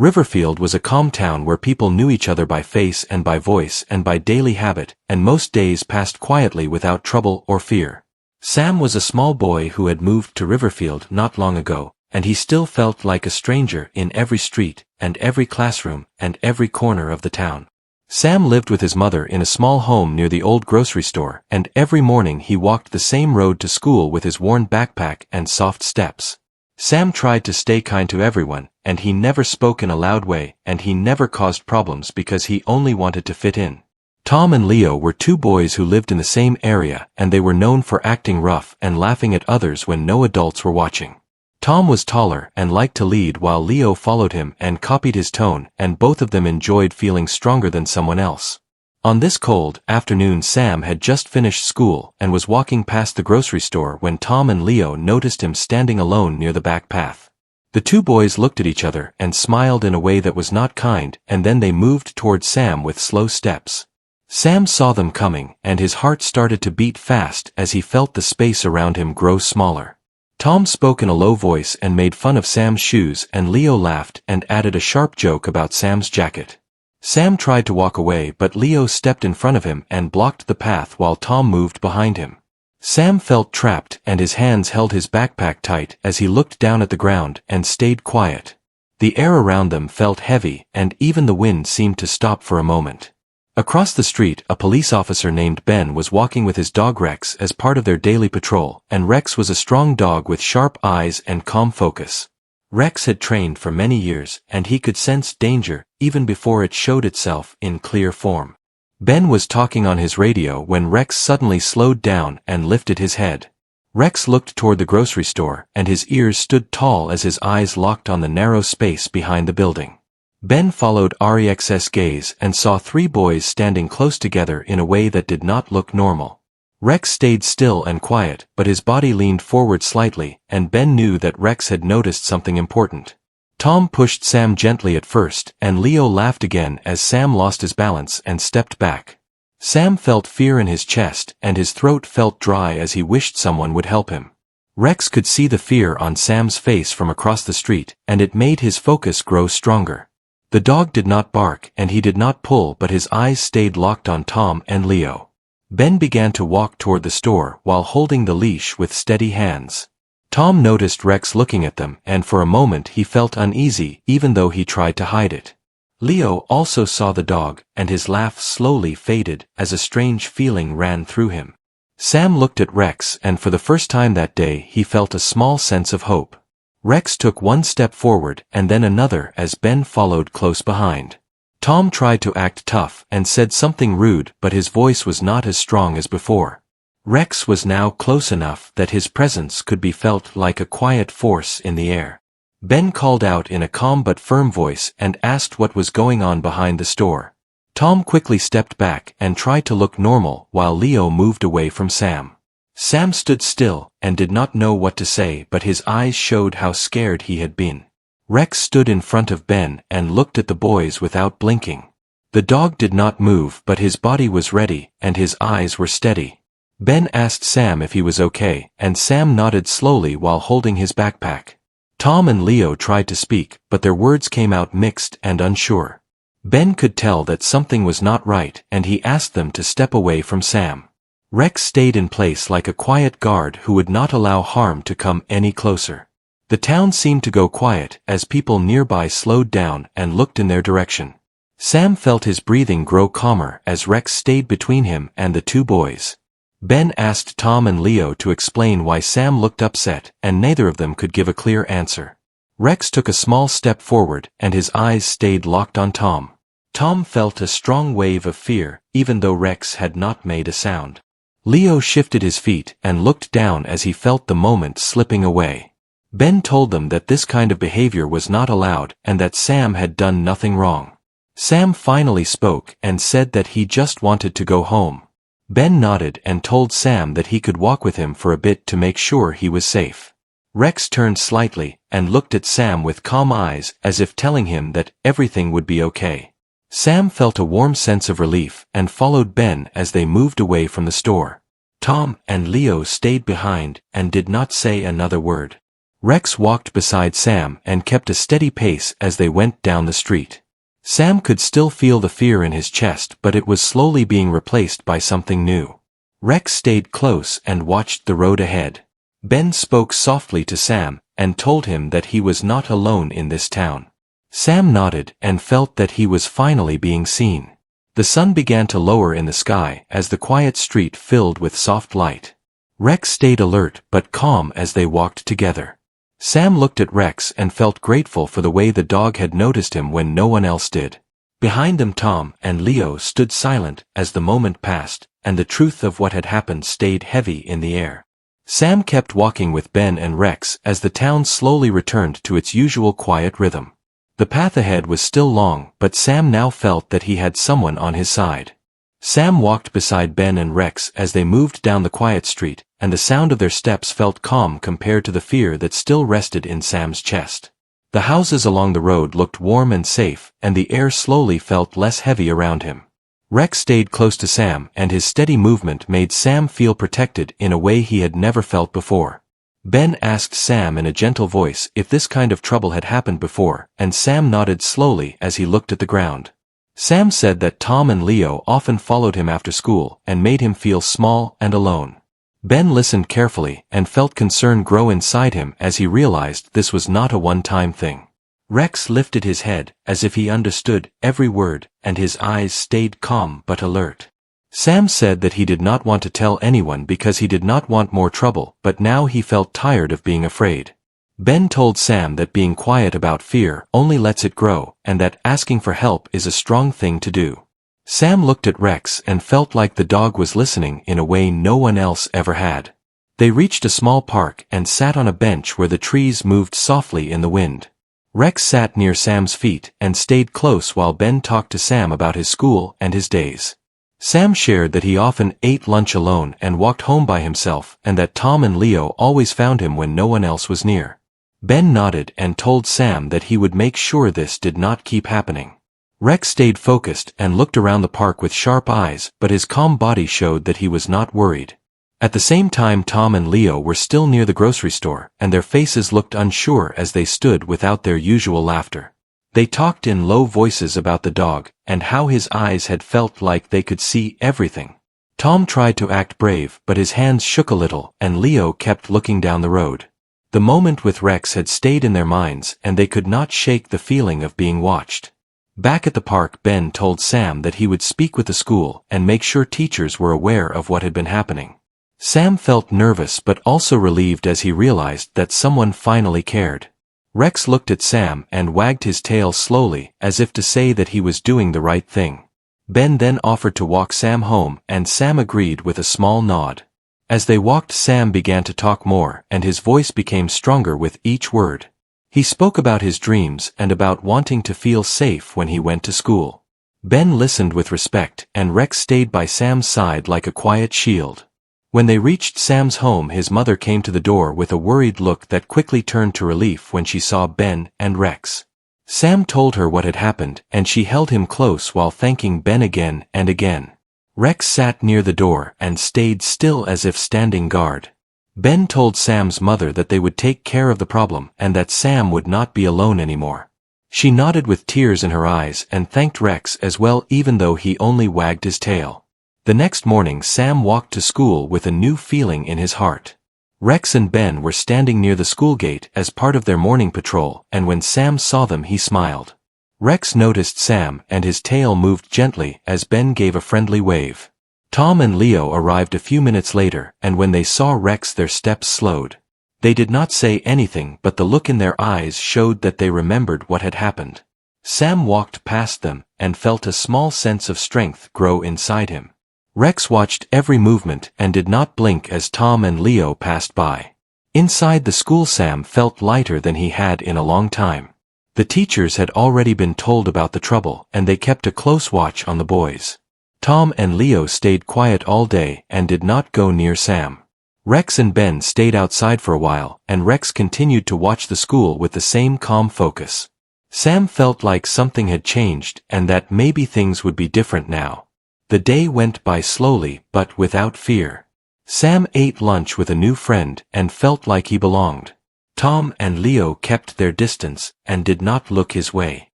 Riverfield was a calm town where people knew each other by face and by voice and by daily habit, and most days passed quietly without trouble or fear. Sam was a small boy who had moved to Riverfield not long ago, and he still felt like a stranger in every street, and every classroom, and every corner of the town. Sam lived with his mother in a small home near the old grocery store, and every morning he walked the same road to school with his worn backpack and soft steps. Sam tried to stay kind to everyone, and he never spoke in a loud way, and he never caused problems because he only wanted to fit in. Tom and Leo were two boys who lived in the same area, and they were known for acting rough and laughing at others when no adults were watching. Tom was taller and liked to lead while Leo followed him and copied his tone, and both of them enjoyed feeling stronger than someone else. On this cold afternoon, Sam had just finished school and was walking past the grocery store when Tom and Leo noticed him standing alone near the back path. The two boys looked at each other and smiled in a way that was not kind, and then they moved toward Sam with slow steps. Sam saw them coming, and his heart started to beat fast as he felt the space around him grow smaller. Tom spoke in a low voice and made fun of Sam's shoes, and Leo laughed and added a sharp joke about Sam's jacket. Sam tried to walk away, but Leo stepped in front of him and blocked the path while Tom moved behind him. Sam felt trapped, and his hands held his backpack tight as he looked down at the ground and stayed quiet. The air around them felt heavy, and even the wind seemed to stop for a moment. Across the street, a police officer named Ben was walking with his dog Rex as part of their daily patrol, and Rex was a strong dog with sharp eyes and calm focus. Rex had trained for many years, and he could sense danger even before it showed itself in clear form. Ben was talking on his radio when Rex suddenly slowed down and lifted his head. Rex looked toward the grocery store, and his ears stood tall as his eyes locked on the narrow space behind the building. Ben followed Rex's gaze and saw three boys standing close together in a way that did not look normal. Rex stayed still and quiet, but his body leaned forward slightly, and Ben knew that Rex had noticed something important. Tom pushed Sam gently at first, and Leo laughed again as Sam lost his balance and stepped back. Sam felt fear in his chest, and his throat felt dry as he wished someone would help him. Rex could see the fear on Sam's face from across the street, and it made his focus grow stronger. The dog did not bark, and he did not pull, but his eyes stayed locked on Tom and Leo. Ben began to walk toward the store while holding the leash with steady hands. Tom noticed Rex looking at them, and for a moment he felt uneasy even though he tried to hide it. Leo also saw the dog, and his laugh slowly faded as a strange feeling ran through him. Sam looked at Rex, and for the first time that day he felt a small sense of hope. Rex took one step forward and then another as Ben followed close behind. Tom tried to act tough and said something rude, but his voice was not as strong as before. Rex was now close enough that his presence could be felt like a quiet force in the air. Ben called out in a calm but firm voice and asked what was going on behind the store. Tom quickly stepped back and tried to look normal while Leo moved away from Sam. Sam stood still and did not know what to say, but his eyes showed how scared he had been. Rex stood in front of Ben and looked at the boys without blinking. The dog did not move, but his body was ready, and his eyes were steady. Ben asked Sam if he was okay, and Sam nodded slowly while holding his backpack. Tom and Leo tried to speak, but their words came out mixed and unsure. Ben could tell that something was not right, and he asked them to step away from Sam. Rex stayed in place like a quiet guard who would not allow harm to come any closer. The town seemed to go quiet as people nearby slowed down and looked in their direction. Sam felt his breathing grow calmer as Rex stayed between him and the two boys. Ben asked Tom and Leo to explain why Sam looked upset, and neither of them could give a clear answer. Rex took a small step forward, and his eyes stayed locked on Tom. Tom felt a strong wave of fear, even though Rex had not made a sound. Leo shifted his feet and looked down as he felt the moment slipping away. Ben told them that this kind of behavior was not allowed and that Sam had done nothing wrong. Sam finally spoke and said that he just wanted to go home. Ben nodded and told Sam that he could walk with him for a bit to make sure he was safe. Rex turned slightly and looked at Sam with calm eyes as if telling him that everything would be okay. Sam felt a warm sense of relief and followed Ben as they moved away from the store. Tom and Leo stayed behind and did not say another word. Rex walked beside Sam and kept a steady pace as they went down the street. Sam could still feel the fear in his chest, but it was slowly being replaced by something new. Rex stayed close and watched the road ahead. Ben spoke softly to Sam and told him that he was not alone in this town. Sam nodded and felt that he was finally being seen. The sun began to lower in the sky as the quiet street filled with soft light. Rex stayed alert but calm as they walked together. Sam looked at Rex and felt grateful for the way the dog had noticed him when no one else did. Behind them Tom and Leo stood silent as the moment passed, and the truth of what had happened stayed heavy in the air. Sam kept walking with Ben and Rex as the town slowly returned to its usual quiet rhythm. The path ahead was still long, but Sam now felt that he had someone on his side. Sam walked beside Ben and Rex as they moved down the quiet street, and the sound of their steps felt calm compared to the fear that still rested in Sam's chest. The houses along the road looked warm and safe, and the air slowly felt less heavy around him. Rex stayed close to Sam, and his steady movement made Sam feel protected in a way he had never felt before. Ben asked Sam in a gentle voice if this kind of trouble had happened before, and Sam nodded slowly as he looked at the ground. Sam said that Tom and Leo often followed him after school and made him feel small and alone. Ben listened carefully and felt concern grow inside him as he realized this was not a one-time thing. Rex lifted his head as if he understood every word, and his eyes stayed calm but alert. Sam said that he did not want to tell anyone because he did not want more trouble, but now he felt tired of being afraid. Ben told Sam that being quiet about fear only lets it grow, and that asking for help is a strong thing to do. Sam looked at Rex and felt like the dog was listening in a way no one else ever had. They reached a small park and sat on a bench where the trees moved softly in the wind. Rex sat near Sam's feet and stayed close while Ben talked to Sam about his school and his days. Sam shared that he often ate lunch alone and walked home by himself, and that Tom and Leo always found him when no one else was near. Ben nodded and told Sam that he would make sure this did not keep happening. Rex stayed focused and looked around the park with sharp eyes, but his calm body showed that he was not worried. At the same time Tom and Leo were still near the grocery store, and their faces looked unsure as they stood without their usual laughter. They talked in low voices about the dog, and how his eyes had felt like they could see everything. Tom tried to act brave, but his hands shook a little, and Leo kept looking down the road. The moment with Rex had stayed in their minds, and they could not shake the feeling of being watched. Back at the park, Ben told Sam that he would speak with the school and make sure teachers were aware of what had been happening. Sam felt nervous but also relieved as he realized that someone finally cared. Rex looked at Sam and wagged his tail slowly, as if to say that he was doing the right thing. Ben then offered to walk Sam home, and Sam agreed with a small nod. As they walked, Sam began to talk more, and his voice became stronger with each word. He spoke about his dreams and about wanting to feel safe when he went to school. Ben listened with respect, and Rex stayed by Sam's side like a quiet shield. When they reached Sam's home, his mother came to the door with a worried look that quickly turned to relief when she saw Ben and Rex. Sam told her what had happened, and she held him close while thanking Ben again and again. Rex sat near the door and stayed still as if standing guard. Ben told Sam's mother that they would take care of the problem and that Sam would not be alone anymore. She nodded with tears in her eyes and thanked Rex as well, even though he only wagged his tail. The next morning Sam walked to school with a new feeling in his heart. Rex and Ben were standing near the school gate as part of their morning patrol, and when Sam saw them he smiled. Rex noticed Sam and his tail moved gently as Ben gave a friendly wave. Tom and Leo arrived a few minutes later, and when they saw Rex their steps slowed. They did not say anything, but the look in their eyes showed that they remembered what had happened. Sam walked past them and felt a small sense of strength grow inside him. Rex watched every movement and did not blink as Tom and Leo passed by. Inside the school, Sam felt lighter than he had in a long time. The teachers had already been told about the trouble, and they kept a close watch on the boys. Tom and Leo stayed quiet all day and did not go near Sam. Rex and Ben stayed outside for a while, and Rex continued to watch the school with the same calm focus. Sam felt like something had changed and that maybe things would be different now. The day went by slowly but without fear. Sam ate lunch with a new friend and felt like he belonged. Tom and Leo kept their distance and did not look his way.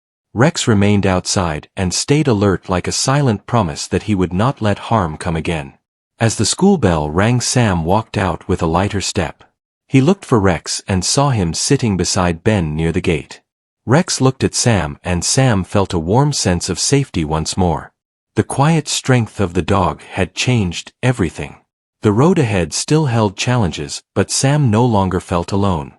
Rex remained outside and stayed alert like a silent promise that he would not let harm come again. As the school bell rang, Sam walked out with a lighter step. He looked for Rex and saw him sitting beside Ben near the gate. Rex looked at Sam and Sam felt a warm sense of safety once more. The quiet strength of the dog had changed everything. The road ahead still held challenges, but Sam no longer felt alone.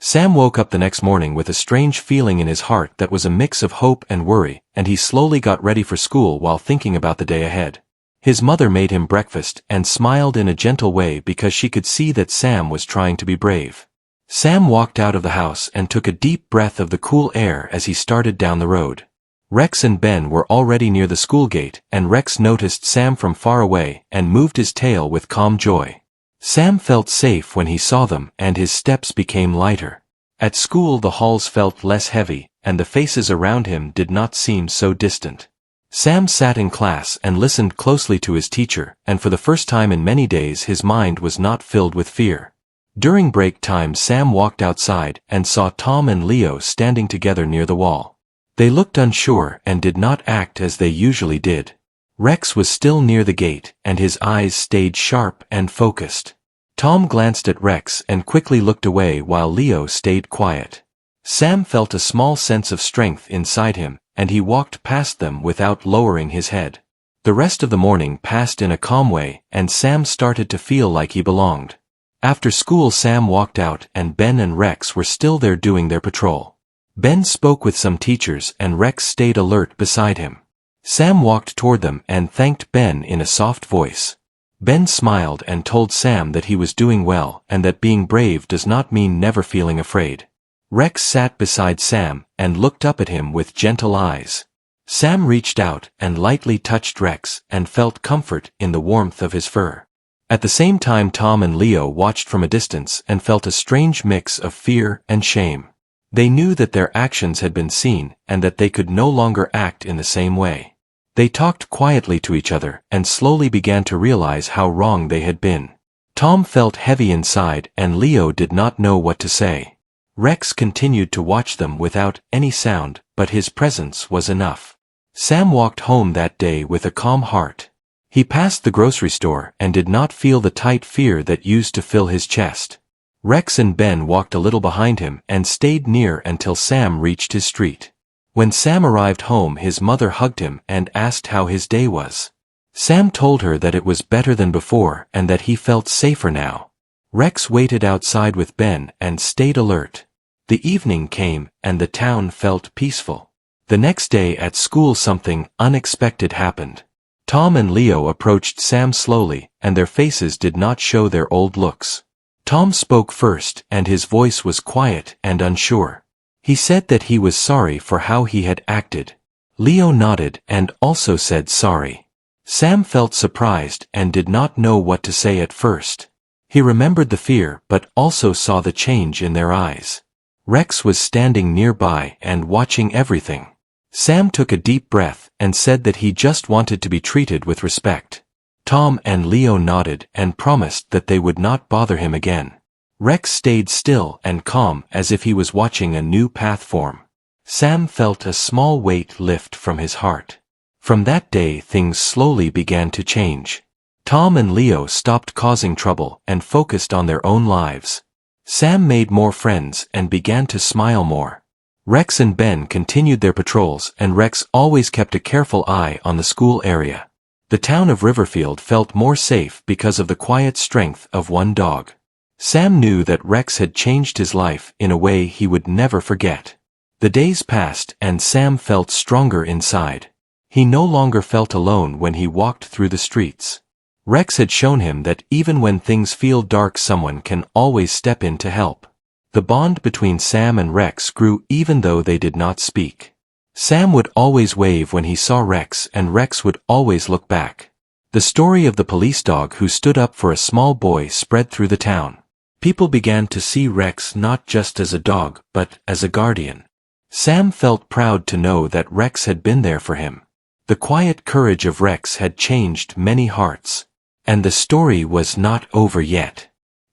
Sam woke up the next morning with a strange feeling in his heart that was a mix of hope and worry, and he slowly got ready for school while thinking about the day ahead. His mother made him breakfast and smiled in a gentle way because she could see that Sam was trying to be brave. Sam walked out of the house and took a deep breath of the cool air as he started down the road. Rex and Ben were already near the school gate, and Rex noticed Sam from far away and moved his tail with calm joy. Sam felt safe when he saw them and his steps became lighter. At school the halls felt less heavy, and the faces around him did not seem so distant. Sam sat in class and listened closely to his teacher, and for the first time in many days his mind was not filled with fear. During break time Sam walked outside and saw Tom and Leo standing together near the wall. They looked unsure and did not act as they usually did. Rex was still near the gate, and his eyes stayed sharp and focused. Tom glanced at Rex and quickly looked away while Leo stayed quiet. Sam felt a small sense of strength inside him, and he walked past them without lowering his head. The rest of the morning passed in a calm way, and Sam started to feel like he belonged. After school Sam walked out and Ben and Rex were still there doing their patrol. Ben spoke with some teachers and Rex stayed alert beside him. Sam walked toward them and thanked Ben in a soft voice. Ben smiled and told Sam that he was doing well and that being brave does not mean never feeling afraid. Rex sat beside Sam and looked up at him with gentle eyes. Sam reached out and lightly touched Rex and felt comfort in the warmth of his fur. At the same time Tom and Leo watched from a distance and felt a strange mix of fear and shame. They knew that their actions had been seen and that they could no longer act in the same way. They talked quietly to each other and slowly began to realize how wrong they had been. Tom felt heavy inside and Leo did not know what to say. Rex continued to watch them without any sound, but his presence was enough. Sam walked home that day with a calm heart. He passed the grocery store and did not feel the tight fear that used to fill his chest. Rex and Ben walked a little behind him and stayed near until Sam reached his street. When Sam arrived home his mother hugged him and asked how his day was. Sam told her that it was better than before and that he felt safer now. Rex waited outside with Ben and stayed alert. The evening came and the town felt peaceful. The next day at school something unexpected happened. Tom and Leo approached Sam slowly and their faces did not show their old looks. Tom spoke first and his voice was quiet and unsure. He said that he was sorry for how he had acted. Leo nodded and also said sorry. Sam felt surprised and did not know what to say at first. He remembered the fear but also saw the change in their eyes. Rex was standing nearby and watching everything. Sam took a deep breath and said that he just wanted to be treated with respect. Tom and Leo nodded and promised that they would not bother him again. Rex stayed still and calm as if he was watching a new path form. Sam felt a small weight lift from his heart. From that day things slowly began to change. Tom and Leo stopped causing trouble and focused on their own lives. Sam made more friends and began to smile more. Rex and Ben continued their patrols and Rex always kept a careful eye on the school area. The town of Riverfield felt more safe because of the quiet strength of one dog. Sam knew that Rex had changed his life in a way he would never forget. The days passed and Sam felt stronger inside. He no longer felt alone when he walked through the streets. Rex had shown him that even when things feel dark someone can always step in to help. The bond between Sam and Rex grew even though they did not speak. Sam would always wave when he saw Rex and Rex would always look back. The story of the police dog who stood up for a small boy spread through the town. People began to see Rex not just as a dog, but as a guardian. Sam felt proud to know that Rex had been there for him. The quiet courage of Rex had changed many hearts. And the story was not over yet.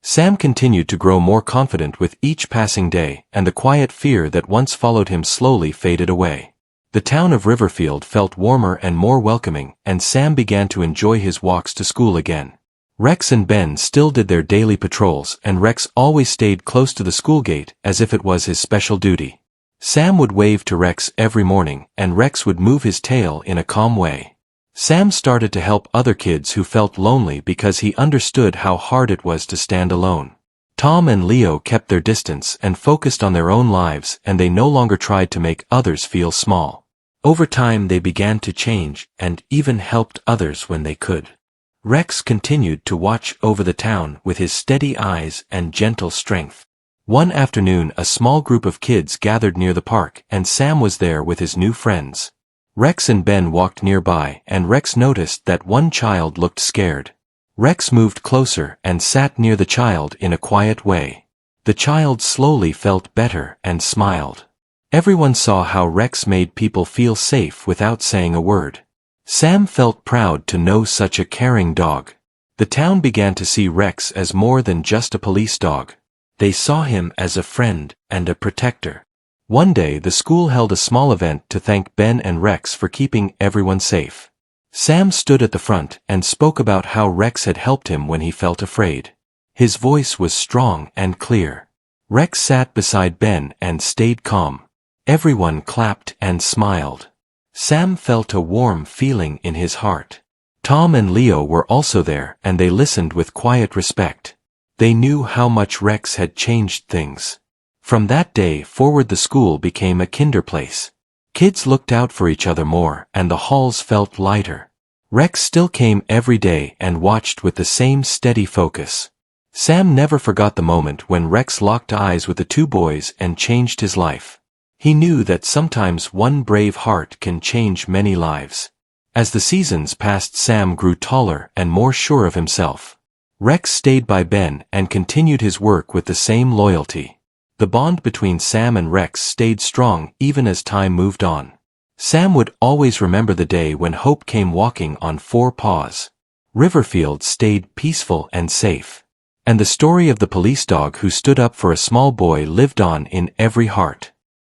Sam continued to grow more confident with each passing day, and the quiet fear that once followed him slowly faded away. The town of Riverfield felt warmer and more welcoming, and Sam began to enjoy his walks to school again. Rex and Ben still did their daily patrols, and Rex always stayed close to the school gate as if it was his special duty. Sam would wave to Rex every morning, and Rex would move his tail in a calm way. Sam started to help other kids who felt lonely because he understood how hard it was to stand alone. Tom and Leo kept their distance and focused on their own lives, and they no longer tried to make others feel small. Over time they began to change, and even helped others when they could. Rex continued to watch over the town with his steady eyes and gentle strength. One afternoon a small group of kids gathered near the park, and Sam was there with his new friends. Rex and Ben walked nearby, and Rex noticed that one child looked scared. Rex moved closer and sat near the child in a quiet way. The child slowly felt better and smiled. Everyone saw how Rex made people feel safe without saying a word. Sam felt proud to know such a caring dog. The town began to see Rex as more than just a police dog. They saw him as a friend and a protector. One day the school held a small event to thank Ben and Rex for keeping everyone safe. Sam stood at the front and spoke about how Rex had helped him when he felt afraid. His voice was strong and clear. Rex sat beside Ben and stayed calm. Everyone clapped and smiled. Sam felt a warm feeling in his heart. Tom and Leo were also there, and they listened with quiet respect. They knew how much Rex had changed things. From that day forward the school became a kinder place. Kids looked out for each other more, and the halls felt lighter. Rex still came every day and watched with the same steady focus. Sam never forgot the moment when Rex locked eyes with the two boys and changed his life. He knew that sometimes one brave heart can change many lives. As the seasons passed, Sam grew taller and more sure of himself. Rex stayed by Ben and continued his work with the same loyalty. The bond between Sam and Rex stayed strong even as time moved on. Sam would always remember the day when hope came walking on four paws. Riverfield stayed peaceful and safe. And the story of the police dog who stood up for a small boy lived on in every heart.